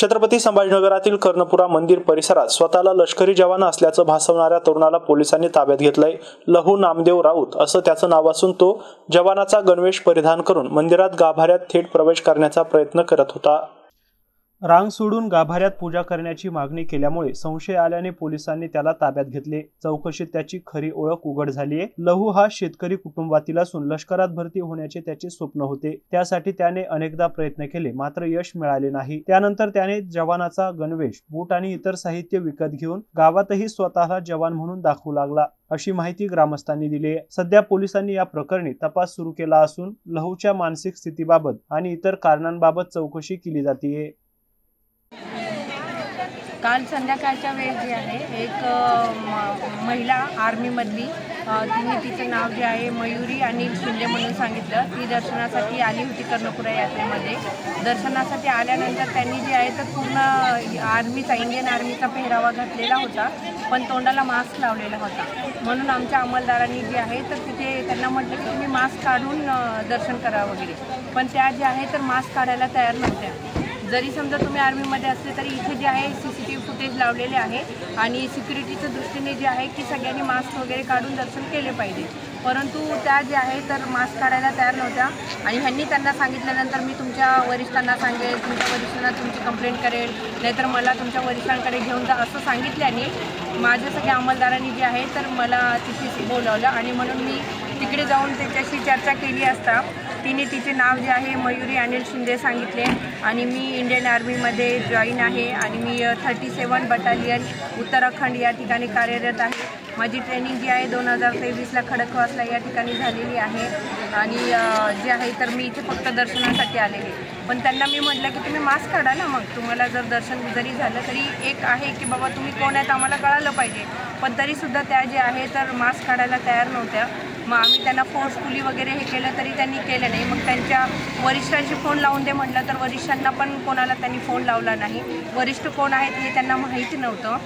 छत्रपती संभाजीनगरातील कर्णपुरा मंदिर परिसरात स्वतःला लष्करी जवान असल्याचं भासवणाऱ्या तरुणाला पोलिसांनी ताब्यात घेतलंय। लहू नामदेव राऊत असं त्याचं नाव असून तो जवानाचा गणवेश परिधान करून मंदिरात गाभाऱ्यात थेट प्रवेश करण्याचा प्रयत्न करत होता। रांग सोडून गाभाऱ्यात पूजा करण्याची मागणी केल्यामुळे संशय आल्याने पोलिसांनी त्याला ताब्यात घेतले। चौकशीत त्याची खरी ओळख उघड झालीये। लहू हा शेतकरी कुटुंबातील असून लष्करात भरती होण्याचे त्याचे स्वप्न होते। त्यासाठी त्याने अनेकदा प्रयत्न केले, मात्र यश मिळाले नाही। त्यानंतर त्याने जवानाचा गणवेश, बूट आणि इतर साहित्य विकत घेऊन गावातही स्वतःला जवान म्हणून दाखवू लागला, अशी माहिती ग्रामस्थांनी दिली आहे। सध्या पोलिसांनी या प्रकरणी तपास सुरू केला असून लहूच्या मानसिक स्थितीबाबत आणि इतर कारणांबाबत चौकशी केली जाते। काल संध्याकाळच्या वेळेस जे आहे एक महिला आर्मीमधली तिने तिचं नाव जे आहे मयुरी अनिल शिंदे म्हणून सांगितलं। ती दर्शनासाठी आली होती कर्णपुरा यात्रेमध्ये। दर्शनासाठी आल्यानंतर त्यांनी जे आहे तर पूर्ण आर्मीचा, इंडियन आर्मीचा पेहरावा घातलेला होता, पण तोंडाला मास्क लावलेला होता। म्हणून आमच्या अंमलदारांनी जे आहे तर तिथे त्यांना म्हटलं की तुम्ही मास्क काढून दर्शन करा वगैरे, पण त्या जे आहे तर मास्क काढायला तयार नव्हत्या। जरी समजा तुम्ही आर्मीमध्ये असले तरी इथे जे आहे CCTV फुटेज लावलेले आहे आणि सिक्युरिटीच्या दृष्टीने जे आहे की सगळ्यांनी मास्क वगैरे काढून दर्शन केले पाहिजे, परंतु त्या जे आहे तर मास्क काढायला तयार नव्हत्या। आणि ह्यांनी त्यांना सांगितल्यानंतर मी तुमच्या वरिष्ठांना सांगेल, तुमच्या वरिष्ठांना तुमची कंप्लेंट करेल, नाहीतर मला तुमच्या वरिष्ठांकडे घेऊन जा असं सांगितल्याने माझ्या सगळ्या अंमलदारांनी जे आहे तर मला तिथे बोलावलं आणि म्हणून मी तिकडे जाऊन त्याच्याशी चर्चा केली असता तिने तिचे नाव जे आहे मयुरी अनिल शिंदे सांगितले आणि मी इंडियन आर्मीमध्ये जॉईन आहे आणि मी 37 बटालियन उत्तराखंड या ठिकाणी कार्यरत आहे। माझी ट्रेनिंग जी आहे 2023ला खडकवासला या ठिकाणी झालेली आहे आणि जे आहे तर मी इथे फक्त दर्शनासाठी आलेले। पण त्यांना मी म्हटलं की तुम्ही मास्क काढा ना, मग तुम्हाला जर दर्शन जरी झालं तरी एक आहे की बाबा तुम्ही कोण आहेत आम्हाला कळालं पाहिजे, पण तरीसुद्धा त्या जे आहे तर मास्क काढायला तयार नव्हत्या। मग आम्ही त्यांना फोर्सफुली वगैरे हे केलं तरी त्यांनी केलं नाही। मग त्यांच्या वरिष्ठांशी फोन लावून दे म्हटलं तर वरिष्ठांना पण कोणाला त्यांनी फोन लावला नाही। वरिष्ठ कोण आहेत हे त्यांना माहिती नव्हतं।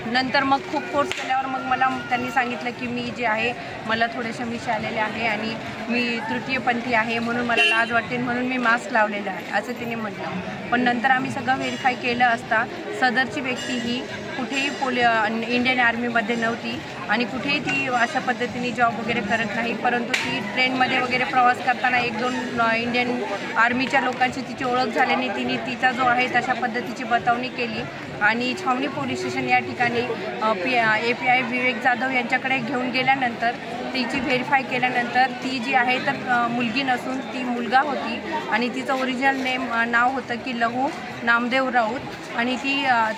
नंतर मग खूप फोर्स केल्यावर मग मला त्यांनी सांगितलं की मी जे आहे मला थोडेसे विष आलेले आहे आणि मी तृतीयपंथी आहे म्हणून मला लाज वाटते म्हणून मी मास्क लावलेला आहे असं तिने म्हटलं। पण नंतर आम्ही सगळं व्हेरीफाय केलं असता सदरची व्यक्ती ही कुठेही इंडियन आर्मीमध्ये नव्हती आणि कुठेही ती अशा पद्धतीने जॉब वगैरे करत नाही, परंतु ती ट्रेनमध्ये वगैरे प्रवास करताना 1-2 इंडियन आर्मीच्या लोकांची तिची ओळख झाल्याने तिने तिचा जो आहे तशा पद्धतीची बतावणी केली आणि छावणी पोलीस स्टेशन या ठिकाणी API विवेक जाधव यांच्याकडे घेऊन गेल्यानंतर तिची व्हेरीफाय केल्यानंतर ती जी आहे तर मुलगी नसून ती मुलगा होती आणि तिचं ओरिजिनल नाव होतं की लहू नामदेव राऊत आणि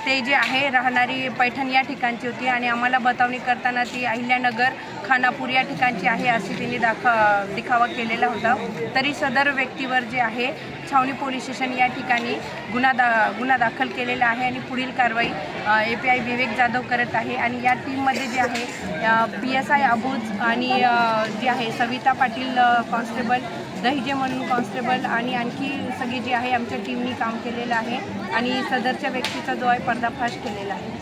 ते जे आहे राहणारी पैठण या ठिकाणची होती आणि आम्हाला बतावणी करताना ती अहिल्यानगर खानापूर या ठिकाणची आहे अशी तिने दिखावा केलेला होता। तरी सदर व्यक्तीवर जे आहे छावणी पोलीस स्टेशन या ठिकाणी गुन्हा दाखल केलेला आहे आणि पुढील कारवाई API विवेक जाधव करत आहे। आणि या टीममध्ये जे आहे PSI अबूज आणि जे आहे सविता पाटील कॉन्स्टेबल, दहिजे म्हणून कॉन्स्टेबल आणि आणखी सगळी जी आहे आमच्या टीमनी काम केलेलं आहे आणि सदरच्या व्यक्तीचा जो आहे पर्दाफाश केलेला आहे।